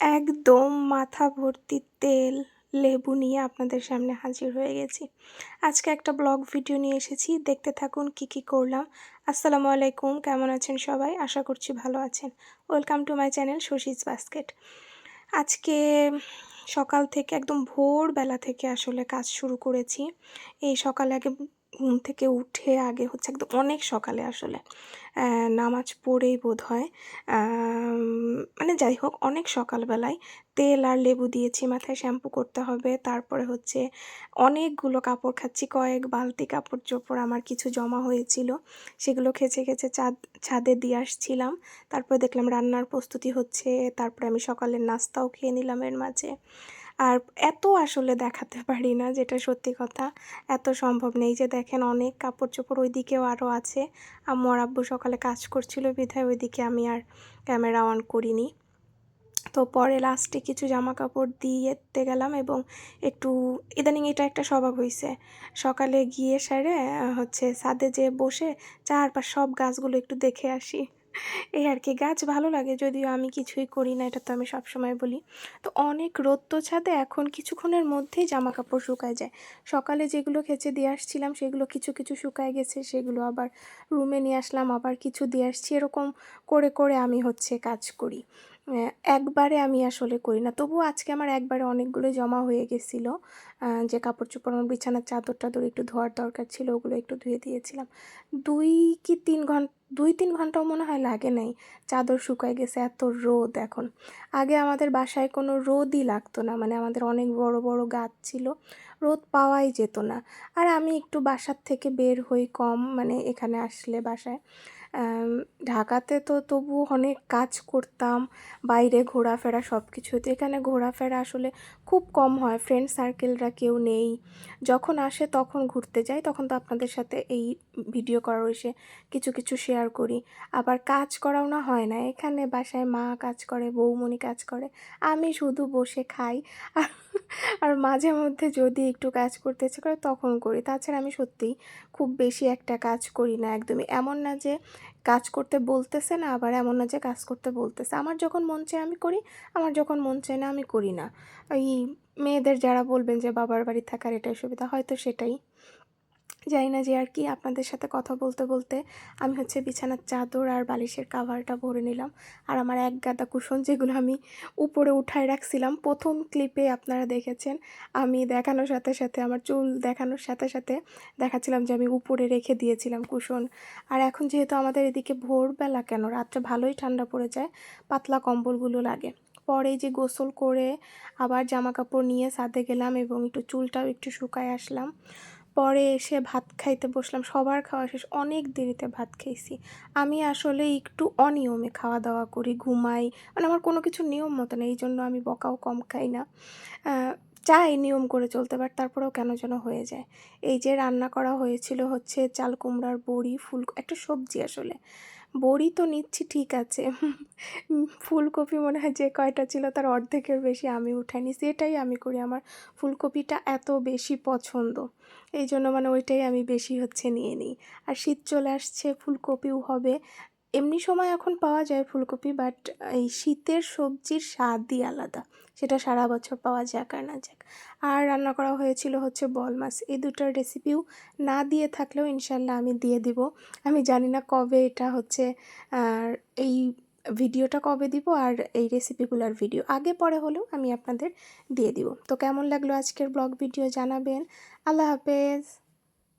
একদম মাথা ভর্তি তেল, লেবু নিয়ে আপনাদের সামনে হাজির হয়ে গেছি। আজকে একটা ব্লগ ভিডিও নিয়ে এসেছি, দেখতে থাকুন কি করলাম। আসসালামু আলাইকুম, কেমন আছেন সবাই? আশা করছি ভালো আছেন। Welcome to my channel Shashi's basket. আজকে সকাল থেকে একদম ভোরবেলা থেকে আসলে কাজ শুরু করেছি। এই সকালে আগে ঘুম থেকে উঠে আগে হচ্ছে একদম অনেক সকালে আসলে নামাজ পড়েই বোধহয় মানে যাই হোক অনেক সকালবেলায় তেল আর লেবু দিয়েছি, মাথায় শ্যাম্পু করতে হবে। তারপরে হচ্ছে অনেকগুলো কাপড় খাচ্ছি, কয়েক বালতি কাপড় চোপড় আমার কিছু জমা হয়েছিল, সেগুলো খেচে ছাদে দিয়ে আসছিলাম। তারপরে দেখলাম রান্নার প্রস্তুতি হচ্ছে, তারপরে আমি সকালের নাস্তাও খেয়ে নিলাম এর মাঝে। আর এত আসলে দেখাতে পারি না, যেটা সত্যি কথা, এত সম্ভব নেই। যে দেখেন অনেক কাপড় চোপড় ওইদিকেও আরও আছে। আম্মু আর আব্বু সকালে কাজ করছিল বিধায় ওইদিকে আমি আর ক্যামেরা অন করিনি। তো পরে লাস্টে কিছু জামা কাপড় দিতে গেলাম এবং একটু ইদানিং এটা একটা স্বভাব হয়েছে, সকালে গিয়ে সেরে হচ্ছে ছাদে যেয়ে বসে চারপাশ সব গাছগুলো একটু দেখে আসি। এই আর কি, গাছ ভালো লাগে, যদিও আমি কিছুই করি না, এটা তো আমি সবসময় বলি। তো অনেক রোদ তো ছাদে, এখন কিছুক্ষণের মধ্যেই জামা কাপড় শুকায় যায়। সকালে যেগুলো খেচে দিয়ে আসছিলাম সেগুলো কিছু কিছু শুকায় গেছে, সেগুলো আবার রুমে নিয়ে আসলাম, আবার কিছু দিয়ে আসছি, এরকম করে করে আমি হচ্ছে কাজ করি। একবারে আমি আসলে করি না, তবুও আজকে আমার একবারে অনেকগুলো জমা হয়ে গেছিলো। যে কাপড় চোপড় আমার বিছানার চাদর টাদর একটু ধোয়ার দরকার ছিল, ওগুলো একটু ধুয়ে দিয়েছিলাম। 2-3 ঘন্টাও মনে হয় লাগে নাই, চাদর শুকায় গেছে। এত রোদ এখন। আগে আমাদের বাসায় কোনো রোদই লাগতো না, মানে আমাদের অনেক বড় বড় গাছ ছিল, রোদ পাওয়াই যেত না। আর আমি একটু বাসার থেকে বের হই কম, মানে এখানে আসলে বাসায় ঢাকাতে তো তবু অনেক কাজ করতাম, বাইরে ঘোরাফেরা সব কিছু হতো। এখানে ঘোরাফেরা আসলে খুব কম হয়, ফ্রেন্ড সার্কেলরা কেউ নেই। যখন আসে তখন ঘুরতে যাই, তখন তো আপনাদের সাথে এই ভিডিও করার এসে কিছু কিছু শেয়ার করি। আবার কাজ করাও না হয় না, এখানে বাসায় মা কাজ করে, বৌমনি কাজ করে, আমি শুধু বসে খাই। আর আর মাঝে মধ্যে যদি একটু কাজ করতে ইচ্ছে করে তখন করি, তাছাড়া আমি সত্যিই খুব বেশি একটা কাজ করি না একদমই। এমন না যে কাজ করতে বলতেছে না, আবার এমন না যে কাজ করতে বলতেছে। আমার যখন মন চায় আমি করি, আমার যখন মন চায় না আমি করি না। ওই মেয়েদের যারা বলবেন যে বাবার বাড়ি থাকার এটাই সুবিধা, হয়তো সেটাই, জানি না। যে আর কি, আপনাদের সাথে কথা বলতে বলতে আমি হচ্ছে বিছানার চাদর আর বালিশের কাভারটা ভরে নিলাম। আর আমার এক গাদা কুশন, যেগুলো আমি উপরে উঠায় রাখছিলাম, প্রথম ক্লিপে আপনারা দেখেছেন আমি দেখানোর সাথে সাথে, আমার চুল দেখানোর সাথে সাথে দেখাচ্ছিলাম যে আমি উপরে রেখে দিয়েছিলাম কুশন। আর এখন যেহেতু আমাদের এদিকে ভোরবেলা কেন রাত্রে ভালোই ঠান্ডা পড়ে যায়, পাতলা কম্বলগুলো লাগে। পরে যে গোসল করে আবার জামা কাপড় নিয়ে ছাদে গেলাম এবং একটু চুলটাও একটু শুকায় আসলাম। পরে এসে ভাত খাইতে বসলাম, সবার খাওয়া শেষ, অনেক দেরিতে ভাত খেয়েছি। আমি আসলে একটু অনিয়মে খাওয়া দাওয়া করি, ঘুমাই, মানে আমার কোনো কিছু নিয়ম মতো নেই, এই জন্য আমি বকাও কম খাই না। চাই নিয়ম করে চলতে, পার তারপরেও কেন যেন হয়ে যায়। এই যে রান্না করা হয়েছিল হচ্ছে চাল কুমড়ার বড়ি, একটা সবজি আসলে, বড়ি তো নিচ্ছি ঠিক আছে, ফুলকপি মনে হয় যে কয়টা ছিল তার অর্ধেকের বেশি আমি উঠাই নিছি। এটাই আমি করি, আমার ফুলকপিটা এত বেশি পছন্দ, এই জন্য মানে ওইটাই আমি বেশি হচ্ছে নিয়ে নিই। আর শীত চলে আসছে, ফুলকপিও হবে। এমনি সময় এখন পাওয়া যায় ফুলকপি, বাট এই শীতের সবজির স্বাদই আলাদা, সেটা সারা বছর পাওয়া যাক আর না যাক। আর রান্না করা হয়েছিল হচ্ছে বল মাছ, এই দুটার রেসিপিও না দিয়ে থাকলেও ইনশাল্লাহ আমি দিয়ে দিব। আমি জানি না কবে এটা হচ্ছে, আর এই ভিডিওটা কবে দিব, আর এই রেসিপিগুলোর ভিডিও আগে পরে হলেও আমি আপনাদের দিয়ে দিব। তো কেমন লাগলো আজকের ব্লগ ভিডিও জানাবেন। আল্লাহ হাফেজ।